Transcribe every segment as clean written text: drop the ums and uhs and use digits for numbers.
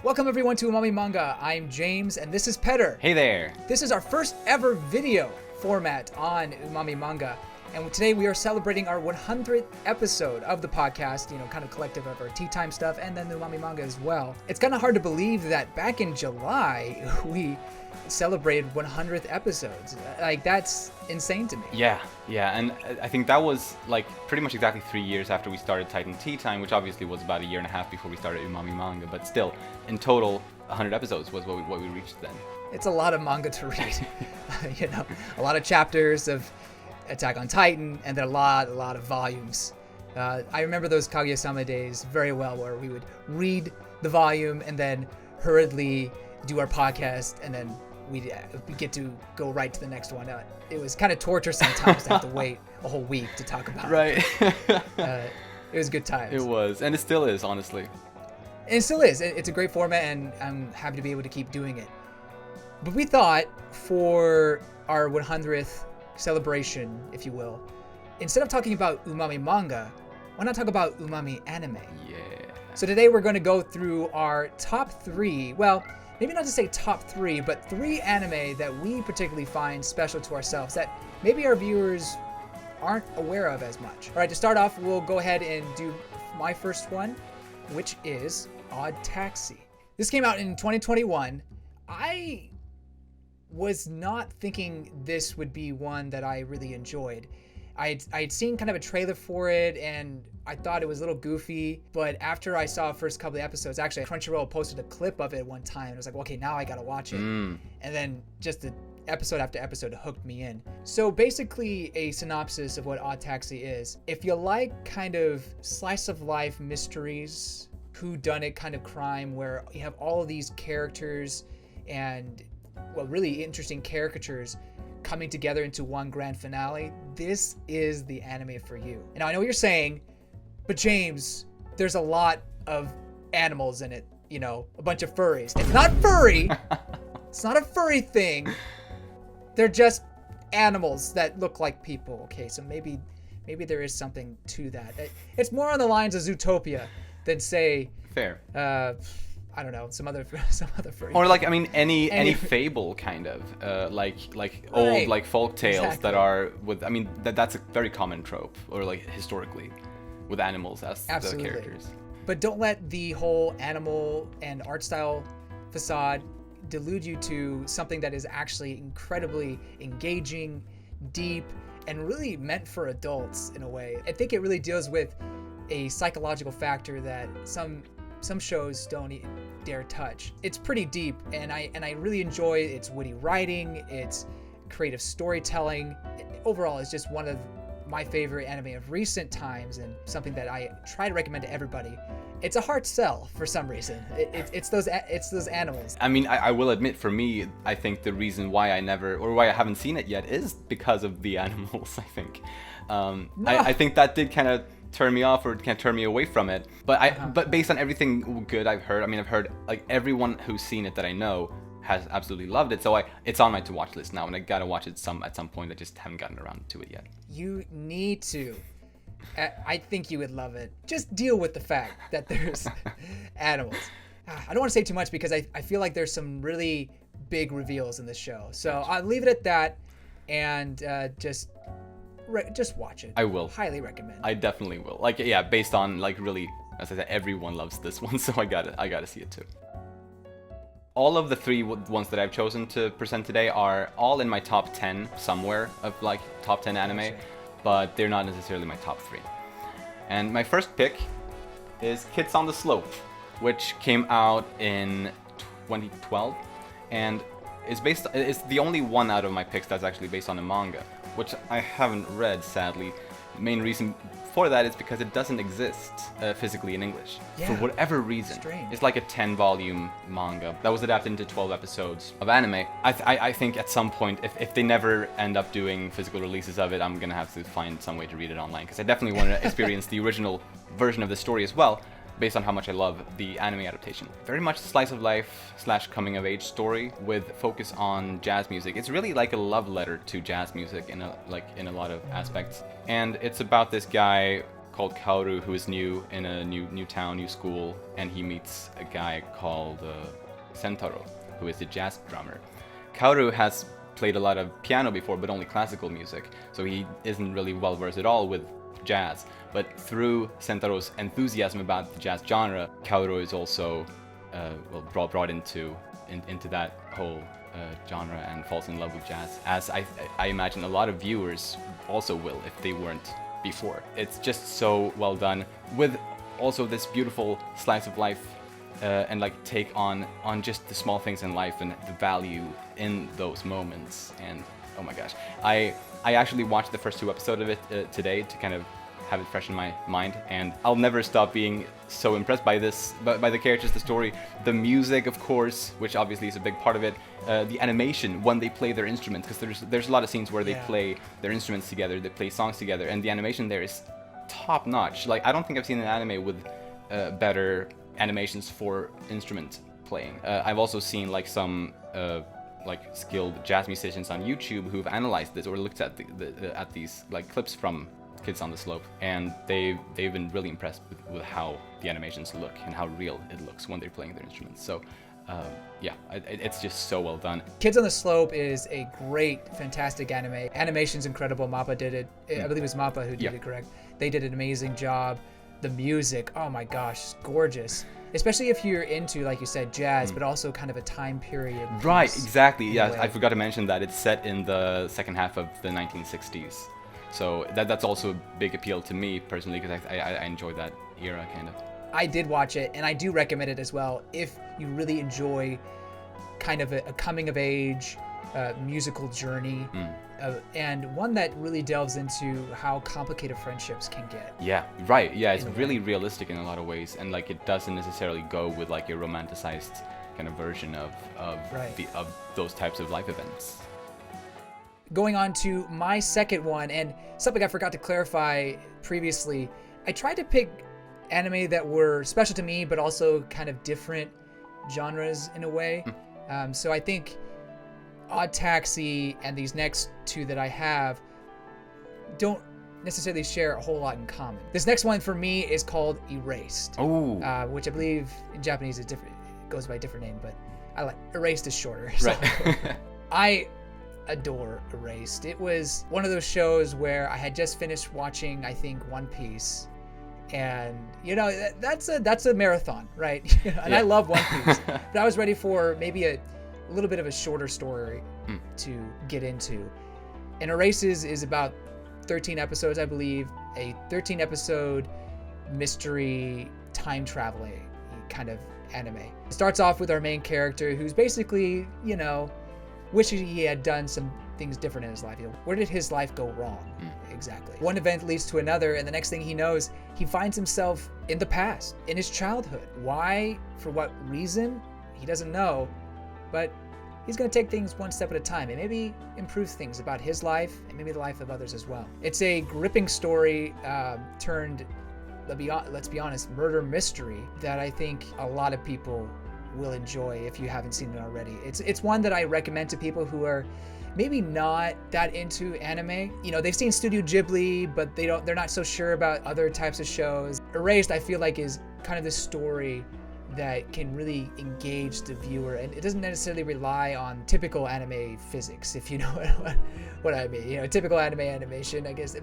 Welcome everyone to Umami Manga. I'm James and this is Petter. Hey there. This is our first ever video format on Umami Manga. And today we are celebrating our 100th episode of the podcast, kind of collective of our tea time stuff and then the Umami Manga as well. It's kind of hard to believe that back in July, we celebrated 100th episodes. Like, that's insane to me. Yeah, and I think that was like pretty much exactly 3 years after we started Titan Tea Time, which obviously was about a year and a half before we started Umami Manga, but still, in total, 100 episodes was what we reached then. It's a lot of manga to read. A lot of chapters of Attack on Titan, and then a lot of volumes. I remember those Kaguya-sama days very well, where we would read the volume and then hurriedly do our podcast, and then we get to go right to the next one. It was kind of torture sometimes to have to wait a whole week to talk about it. It was good times. It was, and it still is, honestly. And it still is. It's a great format, and I'm happy to be able to keep doing it. But we thought for our 100th celebration, if you will, instead of talking about Umami Manga, why not talk about Umami Anime? Yeah. So today we're going to go through our top 3, well, maybe not to say top 3, but 3 anime that we particularly find special to ourselves that maybe our viewers aren't aware of as much. All right, to start off, we'll go ahead and do my first one, which is Odd Taxi. This came out in 2021. I was not thinking this would be one that I really enjoyed. I'd seen kind of a trailer for it, and I thought it was a little goofy, but after I saw the first couple of episodes, actually Crunchyroll posted a clip of it one time, and I was like, okay, now I gotta watch it. And then just the episode after episode hooked me in. So basically a synopsis of what Odd Taxi is. If you like kind of slice of life mysteries, whodunit kind of crime, where you have all of these characters and, well, really interesting caricatures coming together into one grand finale, this is the anime for you. And I know what you're saying, but James, there's a lot of animals in it, a bunch of furries. It's not furry. It's not a furry thing. They're just animals that look like people. Okay, so maybe there is something to that. It's more on the lines of Zootopia than, say, fair. I don't know, some other furry. Or like, I mean, any fable kind of, like old like folk tales that are with. I mean, that's a very common trope, or like historically, with animals as the characters. But don't let the whole animal and art style facade delude you to something that is actually incredibly engaging, deep, and really meant for adults in a way. I think it really deals with a psychological factor that some shows don't dare touch. It's pretty deep, and I really enjoy its witty writing, its creative storytelling. Overall, it's just one of my favorite anime of recent times, and something that I try to recommend to everybody. It's a hard sell for some reason. It's those animals. I mean, I will admit, for me, I think the reason why why I haven't seen it yet is because of the animals. I think, I think that did kind of turn me off, or kind of turn me away from it. But but based on everything good I've heard, I've heard like everyone who's seen it that I know has absolutely loved it. So it's on my to-watch list now, and I gotta watch it at some point. I just haven't gotten around to it yet. You need to. I think you would love it. Just deal with the fact that there's animals. I don't want to say too much because I feel like there's some really big reveals in this show. So I'll leave it at that, and just watch it. I will. Highly recommend. I definitely will. Like, yeah, based on like really, as I said, everyone loves this one, so I gotta see it too. All of the 3 ones that I've chosen to present today are all in my top 10 somewhere of like top 10 anime, but they're not necessarily my top 3. And my first pick is Kids on the Slope, which came out in 2012, and it's the only one out of my picks that's actually based on a manga, which I haven't read, sadly. The main reason for that is because it doesn't exist physically in English. Yeah, for whatever reason. strange. It's like a 10-volume manga that was adapted into 12 episodes of anime. I think at some point, if they never end up doing physical releases of it, I'm gonna have to find some way to read it online, because I definitely want to experience the original version of the story as well, based on how much I love the anime adaptation. Very much slice of life / coming of age story with focus on jazz music. It's really like a love letter to jazz music in a lot of aspects. And it's about this guy called Kaoru, who is new in a new town, new school, and he meets a guy called Sentaro, who is the jazz drummer. Kaoru has played a lot of piano before, but only classical music, so he isn't really well versed at all with jazz. But through Sentaro's enthusiasm about the jazz genre, Kaoru is also brought into that whole genre and falls in love with jazz, as I imagine a lot of viewers also will if they weren't before. It's just so well done, with also this beautiful slice of life and like take on just the small things in life and the value in those moments. And oh my gosh, I actually watched the first 2 episodes of it today to kind of have it fresh in my mind, and I'll never stop being so impressed by this, by the characters, the story, the music, of course, which obviously is a big part of it, the animation when they play their instruments, because there's a lot of scenes where they play their instruments together, they play songs together, and the animation there is top notch. Like, I don't think I've seen an anime with better animations for instrument playing. I've also seen like some like skilled jazz musicians on YouTube who've analyzed this or looked at at these like clips from Kids on the Slope, and they've been really impressed with how the animations look and how real it looks when they're playing their instruments. So yeah, it's just so well done. Kids on the Slope is a great, fantastic anime. Animation's incredible. Mappa did it. I believe it was Mappa who did it, correct? They did an amazing job. The music, oh my gosh, gorgeous. Especially if you're into, like you said, jazz, but also kind of a time period. Right, exactly. Yeah, I forgot to mention that it's set in the second half of the 1960s. So that's also a big appeal to me personally, because I enjoy that era kind of. I did watch it, and I do recommend it as well if you really enjoy kind of a coming of age musical journey, and one that really delves into how complicated friendships can get. Yeah, right. Yeah, it's really realistic in a lot of ways, and like it doesn't necessarily go with like a romanticized kind of version of those types of life events. Going on to my second one, and something I forgot to clarify previously, I tried to pick anime that were special to me, but also kind of different genres in a way. So I think Odd Taxi and these next 2 that I have don't necessarily share a whole lot in common. This next one for me is called Erased, which I believe in Japanese is different. It goes by a different name, but I like Erased is shorter. So. Right. I adore Erased. It was one of those shows where I had just finished watching, I think, One Piece, and you know that's a marathon, right? And I love One Piece, but I was ready for maybe a little bit of a shorter story to get into. And Erased is about 13 episodes, I believe, a 13 episode mystery time traveling kind of anime. It starts off with our main character, who's basically, you know, wishing he had done some things different in his life. You know, where did his life go wrong? Exactly. One event leads to another, and the next thing he knows, he finds himself in the past, in his childhood. Why? For what reason? He doesn't know, but he's going to take things one step at a time and maybe improve things about his life and maybe the life of others as well. It's a gripping story turned, let's be honest, murder mystery that I think a lot of people will enjoy if you haven't seen it already. It's one that I recommend to people who are maybe not that into anime. You know, they've seen Studio Ghibli, but they're not so sure about other types of shows. Erased, I feel like, is kind of the story that can really engage the viewer, and it doesn't necessarily rely on typical anime physics, if you know what I mean. You know, typical anime animation, I guess.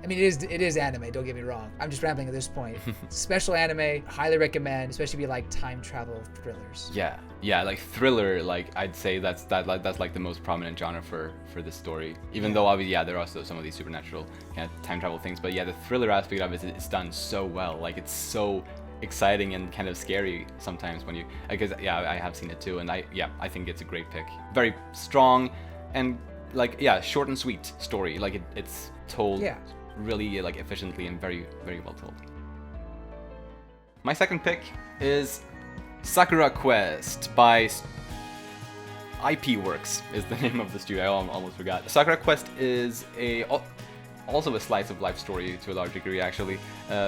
I mean, it is anime, don't get me wrong. I'm just rambling at this point. Special anime, highly recommend, especially if you like time travel thrillers. Yeah, like thriller, like I'd say that's like the most prominent genre for this story. Even though obviously, there are also some of these supernatural kind of time travel things, but yeah, the thriller aspect of it is done so well. Like it's so exciting and kind of scary sometimes when you, because I have seen it too, and I think it's a great pick. Very strong and like short and sweet story. Like it's told really like efficiently and very, very well told. My second pick is Sakura Quest by IP Works is the name of the studio. I almost forgot. Sakura Quest is also a slice of life story to a large degree, actually.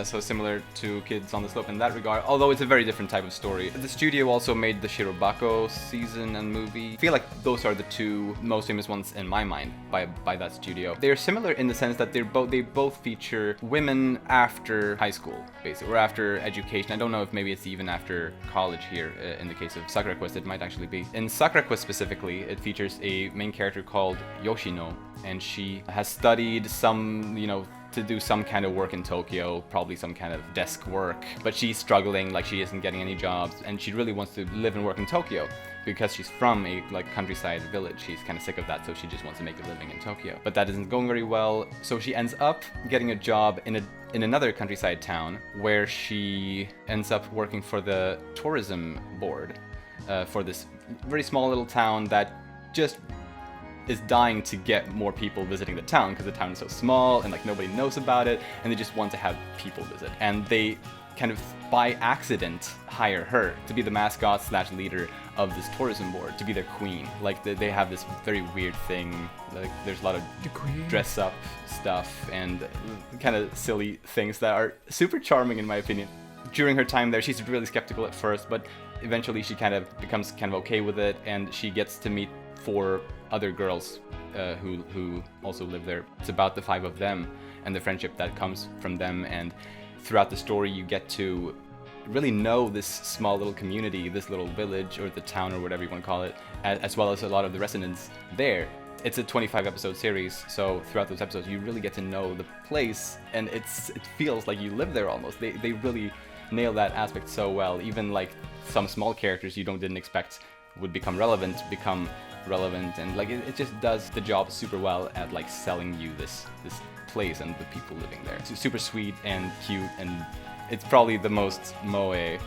So similar to Kids on the Slope in that regard, although it's a very different type of story. The studio also made the Shirobako season and movie. I feel like those are the two most famous ones in my mind by that studio. They are similar in the sense that they both feature women after high school, basically, or after education. I don't know if maybe it's even after college here. In the case of Sakura Quest, it might actually be. In Sakura Quest specifically, it features a main character called Yoshino, and she has studied some, to do some kind of work in Tokyo, probably some kind of desk work, but she's struggling, like she isn't getting any jobs, and she really wants to live and work in Tokyo because she's from a countryside village. She's kind of sick of that, so she just wants to make a living in Tokyo. But that isn't going very well, so she ends up getting a job in another countryside town where she ends up working for the tourism board for this very small little town that just is dying to get more people visiting the town because the town is so small and nobody knows about it, and they just want to have people visit. And they kind of by accident hire her to be the mascot / leader of this tourism board, to be their queen. They have this very weird thing, there's a lot of dress up stuff and kind of silly things that are super charming in my opinion. During her time there, she's really skeptical at first, but eventually she kind of becomes okay with it, and she gets to meet 4 other girls who also live there. It's about the 5 of them and the friendship that comes from them, and throughout the story you get to really know this small little community, this little village or the town or whatever you want to call it, as well as a lot of the residents there. It's a 25 episode series, so throughout those episodes you really get to know the place, and it feels like you live there almost. They really nail that aspect so well. Even some small characters you didn't expect would become relevant, and it just does the job super well at selling you this place and the people living there. It's super sweet and cute, and it's probably the most moe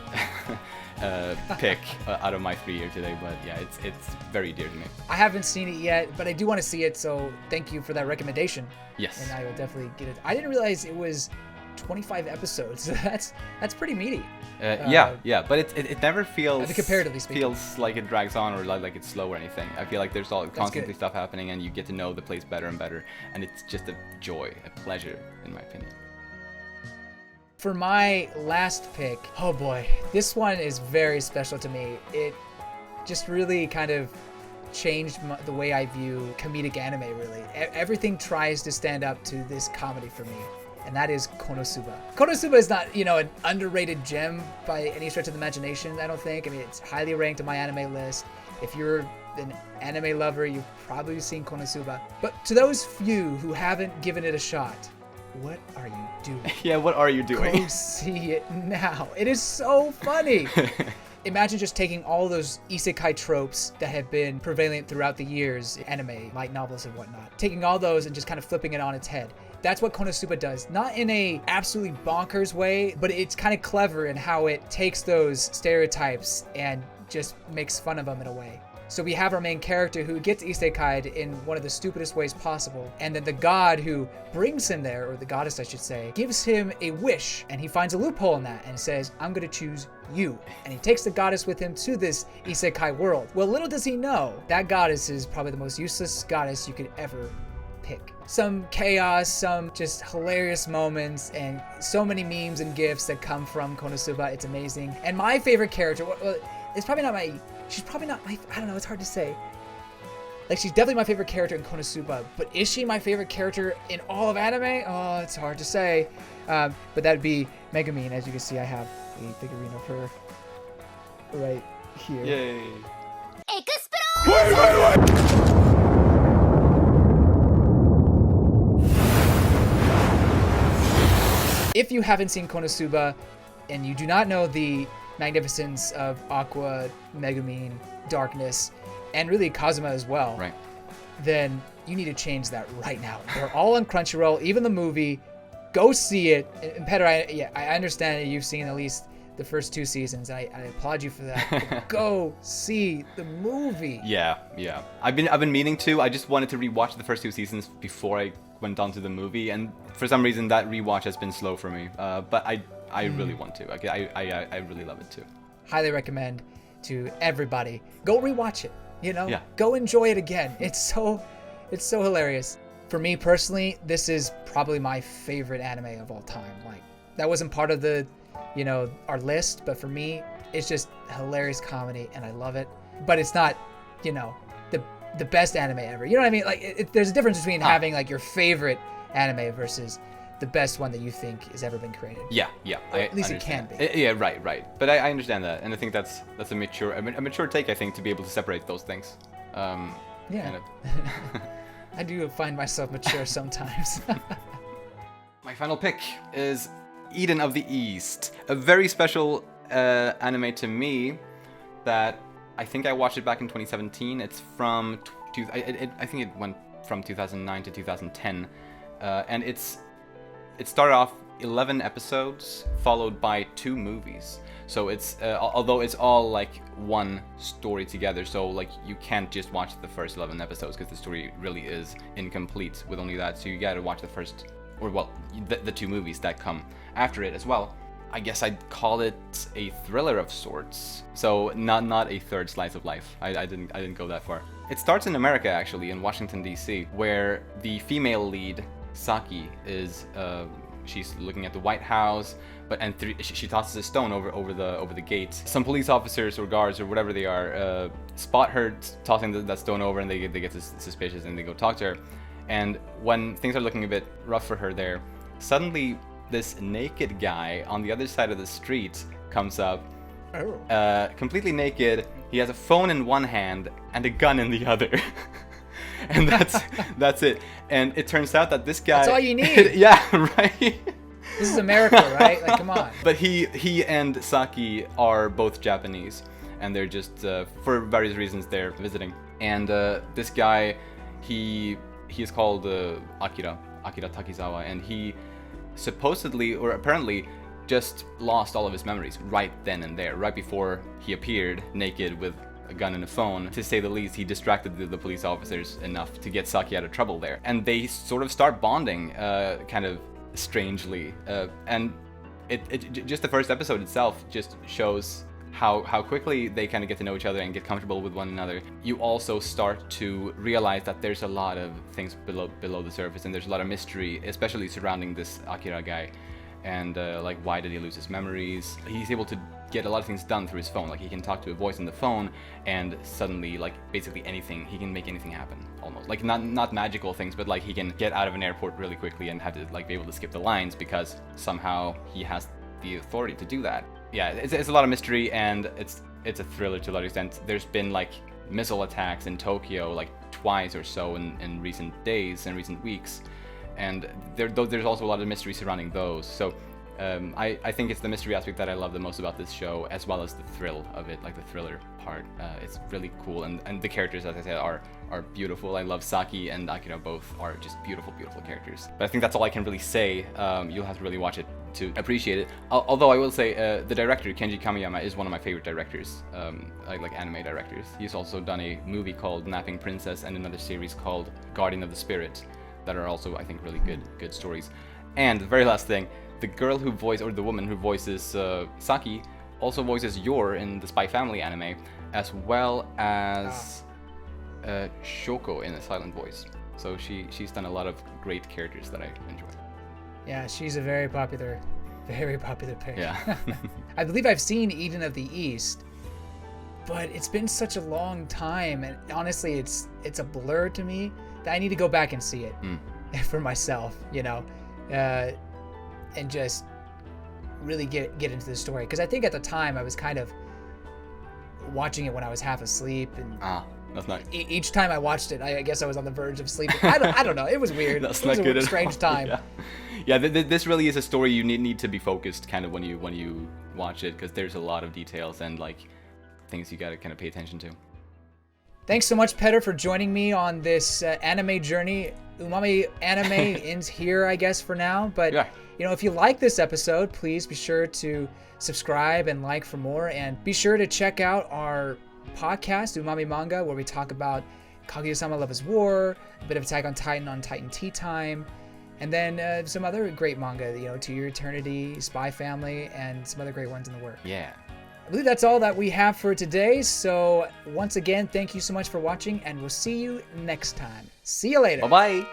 pick out of my 3 here today, but yeah, it's very dear to me. I haven't seen it yet, but I do want to see it, so thank you for that recommendation. Yes. And I will definitely get it. I didn't realize it was 25 episodes. That's pretty meaty. Yeah, but it never comparatively speaking, feels like it drags on or like it's slow or anything. I feel like there's constantly stuff happening, and you get to know the place better and better, and it's just a joy, a pleasure, in my opinion. For my last pick, oh boy, this one is very special to me. It just really kind of changed the way I view comedic anime, really. Everything tries to stand up to this comedy for me, and that is Konosuba. Konosuba is not, an underrated gem by any stretch of the imagination, I don't think. I mean, it's highly ranked on my anime list. If you're an anime lover, you've probably seen Konosuba. But to those few who haven't given it a shot, what are you doing? Yeah, what are you doing? Go see it now. It is so funny. Imagine just taking all those isekai tropes that have been prevalent throughout the years, anime, light novels and whatnot, taking all those and just kind of flipping it on its head. That's what Konosuba does. Not in a absolutely bonkers way, but it's kind of clever in how it takes those stereotypes and just makes fun of them in a way. So we have our main character who gets isekai'd in one of the stupidest ways possible, and then the god who brings him there, or the goddess I should say, gives him a wish, and he finds a loophole in that and says, I'm gonna choose you. And he takes the goddess with him to this isekai world. Well, little does he know, that goddess is probably the most useless goddess you could ever pick. Some chaos, some just hilarious moments, and so many memes and gifs that come from Konosuba. It's amazing. And my favorite character, well, it's probably not my, she's probably not my, I don't know, it's hard to say. She's definitely my favorite character in Konosuba, but is she my favorite character in all of anime? Oh, it's hard to say. But that'd be Megumin. As you can see, I have a figurine of her right here. Yay. Wait. If you haven't seen Konosuba and you do not know the magnificence of Aqua, Megumin, Darkness, and really Kazuma as well, right, then you need to change that right now. They're all on Crunchyroll, even the movie. Go see it. And Peter, I understand that you've seen at least the first 2 seasons. I applaud you for that. Go see the movie. Yeah. I've been meaning to. I just wanted to rewatch the first 2 seasons before I went on to the movie, and for some reason that rewatch has been slow for me. But I really want to. I really love it too. Highly recommend to everybody. Go rewatch it. Yeah. Go enjoy it again. It's so hilarious. for me personally, this is probably my favorite anime of all time. Like, that wasn't part of the, our list, but for me, it's just hilarious comedy, and I love it. But it's not, the best anime ever. You know what I mean? Like, there's a difference between having like your favorite anime versus the best one that you think has ever been created. Yeah. Or at least it can be. Yeah, right. But I understand that, and I think that's a mature take. I think, to be able to separate those things. Yeah. I do find myself mature sometimes. My final pick is Eden of the East, a very special anime to me that I think I watched it back in 2017. It's from I think it went from 2009 to 2010, and it started off 11 episodes followed by 2 movies. So it's although it's all like one story together, so like you can't just watch the first 11 episodes because the story really is incomplete with only that. So you gotta watch the first, or well, the 2 movies that come after it as well. I guess I'd call it a thriller of sorts. So not a third slice of life. I didn't go that far. It starts in America, actually, in Washington D.C., where the female lead, Saki, is she's looking at the White House, she tosses a stone over the gate. Some police officers or guards or whatever they are spot her tossing that stone over, and they get suspicious and they go talk to her. And when things are looking a bit rough for her there, suddenly this naked guy on the other side of the street comes up, completely naked. He has a phone in one hand and a gun in the other. And that's it. And it turns out that this guy... That's all you need. Yeah, right? This is America, right? Like, come on. But he and Saki are both Japanese, and they're just, for various reasons, they're visiting. And this guy, he is called Akira Takizawa, and he supposedly, or apparently, just lost all of his memories right then and there, right before he appeared naked with a gun and a phone. To say the least, he distracted the police officers enough to get Saki out of trouble there. And they sort of start bonding, kind of strangely. And it just the first episode itself just shows how quickly they kind of get to know each other and get comfortable with one another. You also start to realize that there's a lot of things below the surface, and there's a lot of mystery, especially surrounding this Akira guy. And like, why did he lose his memories? He's able to get a lot of things done through his phone. Like, he can talk to a voice on the phone, and suddenly, like, basically anything, he can make anything happen, almost. Like, not magical things, but like, he can get out of an airport really quickly and have to like be able to skip the lines because somehow he has the authority to do that. Yeah, it's a lot of mystery, and it's a thriller to a large extent. There's been like missile attacks in Tokyo like twice or so in recent days and recent weeks, and there's also a lot of mystery surrounding those. So I think it's the mystery aspect that I love the most about this show, as well as the thrill of it, like the thriller part. It's really cool, and the characters, as I said, are beautiful. I love Saki and Akira, both are just beautiful characters. But I think that's all I can really say. You'll have to really watch it to appreciate it. Although I will say the director, Kenji Kamiyama, is one of my favorite directors, like anime directors. He's also done a movie called Napping Princess and another series called Guardian of the Spirit that are also, I think, really good stories. And the very last thing, the woman who voices Saki also voices Yor in the Spy Family anime, as well as Shoko in a silent voice. So she's done a lot of great characters that I enjoy. Yeah, she's a very popular pick. Yeah. I believe I've seen Eden of the East, but it's been such a long time, and honestly, it's a blur to me that I need to go back and see it for myself, and just really get into the story. Because I think at the time I was kind of watching it when I was half asleep, and that's not... each time I watched it, I guess I was on the verge of sleeping. I don't know. It was weird. That's it was not good a strange time. Yeah, this really is a story you need to be focused kind of when you watch it, because there's a lot of details and like things you got to kind of pay attention to. Thanks so much, Petter, for joining me on this anime journey. Umami anime ends here, I guess, for now. But yeah. If you like this episode, please be sure to subscribe and like for more, and be sure to check out our podcast, Umami Manga, where we talk about Kaguya-sama Love is War, a bit of Attack on Titan Tea Time, and then some other great manga, To Your Eternity, Spy Family, and some other great ones in the work. Yeah. I believe that's all that we have for today. So once again, thank you so much for watching, and we'll see you next time. See you later. Bye-bye.